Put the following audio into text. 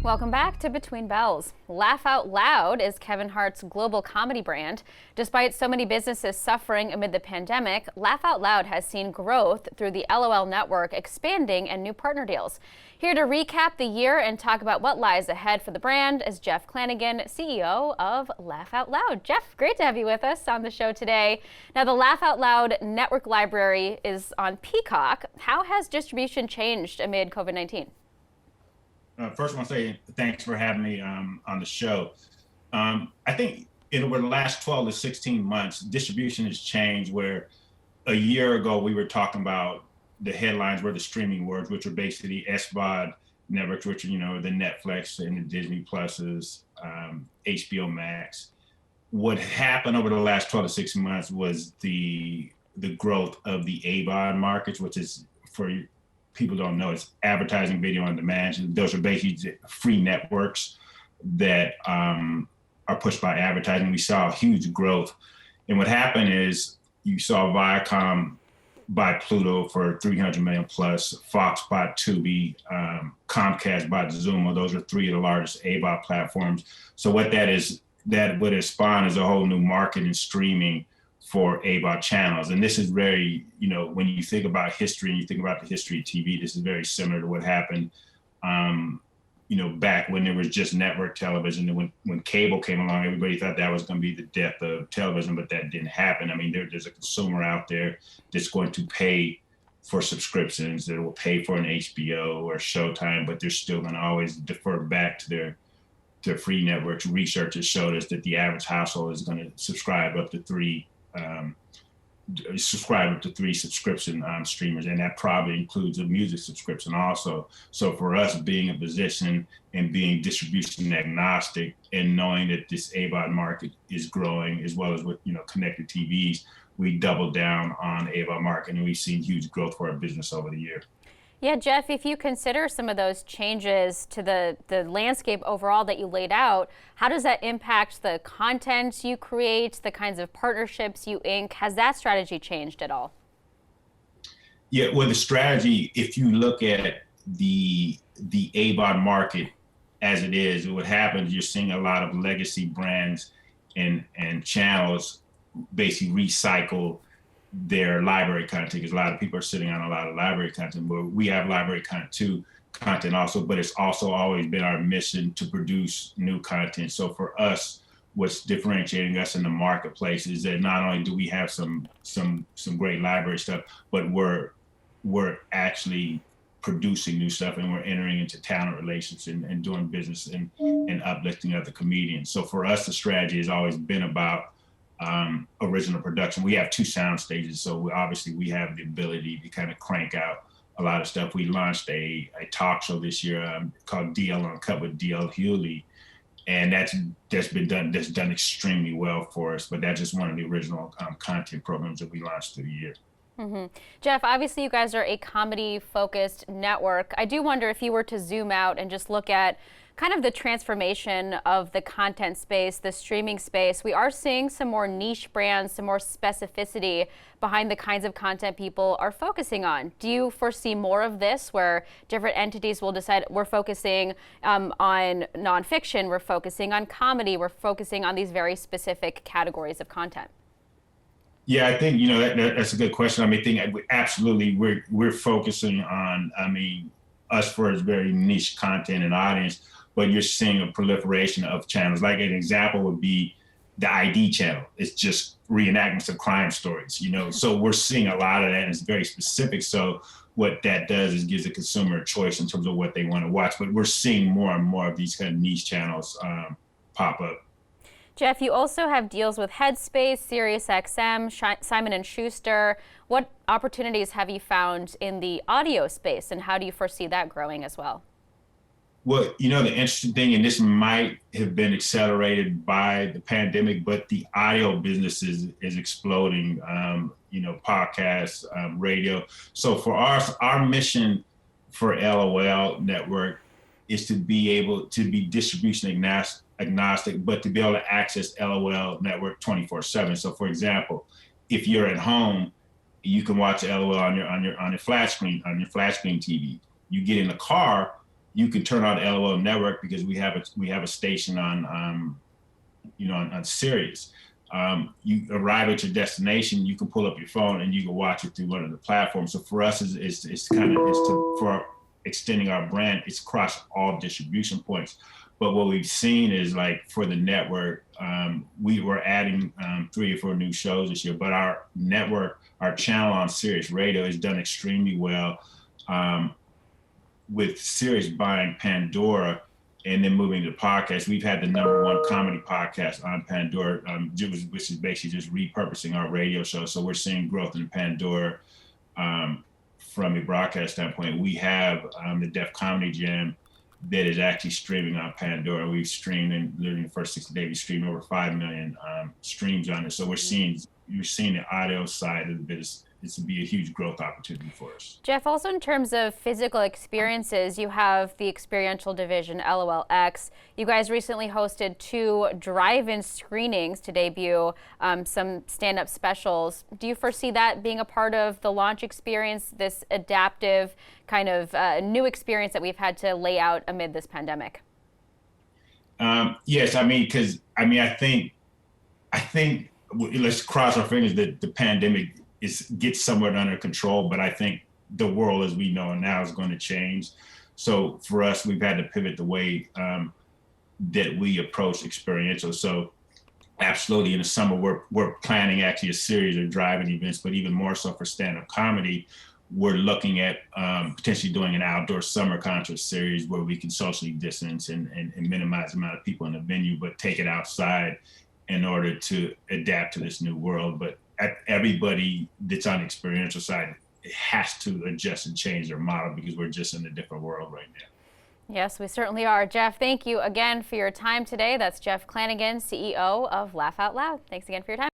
Welcome back to Between Bells. Laugh Out Loud is Kevin Hart's global comedy brand. Despite so many businesses suffering amid the pandemic, Laugh Out Loud has seen growth through the LOL network expanding and new partner deals. Here to recap the year and talk about what lies ahead for the brand is Jeff Clanagan, CEO of Laugh Out Loud. Jeff, great to have you with us on the show today. Now, the Laugh Out Loud network library is on Peacock. How has distribution changed amid COVID-19? First, I want to say thanks for having me on the show. I think over the last 12 to 16 months, distribution has changed where a year ago we were talking about the headlines were the streaming wars, which are basically SVOD networks, which are, the Netflix and the Disney Pluses, HBO Max. What happened over the last 12 to 16 months was the growth of the AVOD markets, which is, for people don't know, it's advertising video on demand. Those are basically free networks that are pushed by advertising. We saw huge growth. And what happened is you saw Viacom buy Pluto for $300 million plus, Fox bought Tubi, Comcast bought Xumo. Those are three of the largest AVOD platforms. So what that would have spawned is a whole new market in streaming for AVOD channels. And this is very, when you think about history and you think about the history of TV, this is very similar to what happened, back when there was just network television. And when cable came along, everybody thought that was going to be the death of television, but that didn't happen. I mean, there's a consumer out there that's going to pay for subscriptions, that will pay for an HBO or Showtime, but they're still going to always defer back to their free networks. Research has showed us that the average household is going to subscribe up to three subscription streamers, and that probably includes a music subscription also. So for us, being in a position and being distribution agnostic and knowing that this AVOD market is growing, as well as with connected TVs, we doubled down on AVOD market, and we've seen huge growth for our business over the year. Yeah, Jeff, if you consider some of those changes to the landscape overall that you laid out, how does that impact the content you create, the kinds of partnerships you ink? Has that strategy changed at all? Yeah, well, the strategy, if you look at the AVOD market as it is, what happens, you're seeing a lot of legacy brands and channels basically recycle their library content, because a lot of people are sitting on a lot of library content, but we have library content also, but it's also always been our mission to produce new content. So for us, what's differentiating us in the marketplace is that not only do we have some great library stuff, but we're actually producing new stuff, and we're entering into talent relations and doing business and uplifting other comedians. So for us, the strategy has always been about original production. We have 2 sound stages, so we have the ability to kind of crank out a lot of stuff. We launched a talk show this year called DL Uncut with DL Hewley, and that's done extremely well for us. But that's just one of the original content programs that we launched through the year. Mm-hmm. Jeff, obviously you guys are a comedy-focused network. I do wonder if you were to zoom out and just look at kind of the transformation of the content space, the streaming space. We are seeing some more niche brands, some more specificity behind the kinds of content people are focusing on. Do you foresee more of this, where different entities will decide we're focusing on nonfiction, we're focusing on comedy, we're focusing on these very specific categories of content? Yeah, I think that's a good question. I mean, absolutely we're focusing on, us for its very niche content and audience, but you're seeing a proliferation of channels. Like an example would be the ID channel. It's just reenactments of crime stories, So we're seeing a lot of that, and it's very specific. So what that does is gives the consumer a choice in terms of what they want to watch. But we're seeing more and more of these kind of niche channels pop up. Jeff, you also have deals with Headspace, SiriusXM, Simon & Schuster. What opportunities have you found in the audio space, and how do you foresee that growing as well? Well, the interesting thing, and this might have been accelerated by the pandemic, but the audio business is exploding, podcasts, radio. So for our mission for LOL Network is to be able to be distribution agnostic, but to be able to access LOL Network 24/7. So for example, if you're at home, you can watch LOL on your flat screen TV. You get in the car, you can turn on the LOL network because we have a station on on Sirius. You arrive at your destination, you can pull up your phone and you can watch it through one of the platforms. So for us, for extending our brand, it's across all distribution points. But what we've seen is, like, for the network, we were adding 3 or 4 new shows this year, but our network, our channel on Sirius Radio has done extremely well. With Sirius buying Pandora and then moving to podcast, we've had the #1 comedy podcast on Pandora, which is basically just repurposing our radio show. So we're seeing growth in Pandora from a broadcast standpoint. We have the Def Comedy Jam that is actually streaming on Pandora. We've streamed, in literally the first 60 days, we streamed over 5 million streams on it. So you're seeing the audio side of the business. This would be a huge growth opportunity for us. Jeff, also in terms of physical experiences, you have the Experiential division, LOLX. You guys recently hosted 2 drive-in screenings to debut some stand-up specials. Do you foresee that being a part of the launch experience, this adaptive kind of new experience that we've had to lay out amid this pandemic? Yes, I think let's cross our fingers that the pandemic gets somewhat under control, but I think the world as we know it now is going to change. So for us, we've had to pivot the way that we approach Experiential. So absolutely, in the summer, we're planning actually a series of drive-in events, but even more so for stand-up comedy, we're looking at potentially doing an outdoor summer concert series where we can socially distance and minimize the amount of people in the venue, but take it outside in order to adapt to this new world. But everybody that's on the experiential side has to adjust and change their model because we're just in a different world right now. Yes, we certainly are. Jeff, thank you again for your time today. That's Jeff Clanagan, CEO of Laugh Out Loud. Thanks again for your time.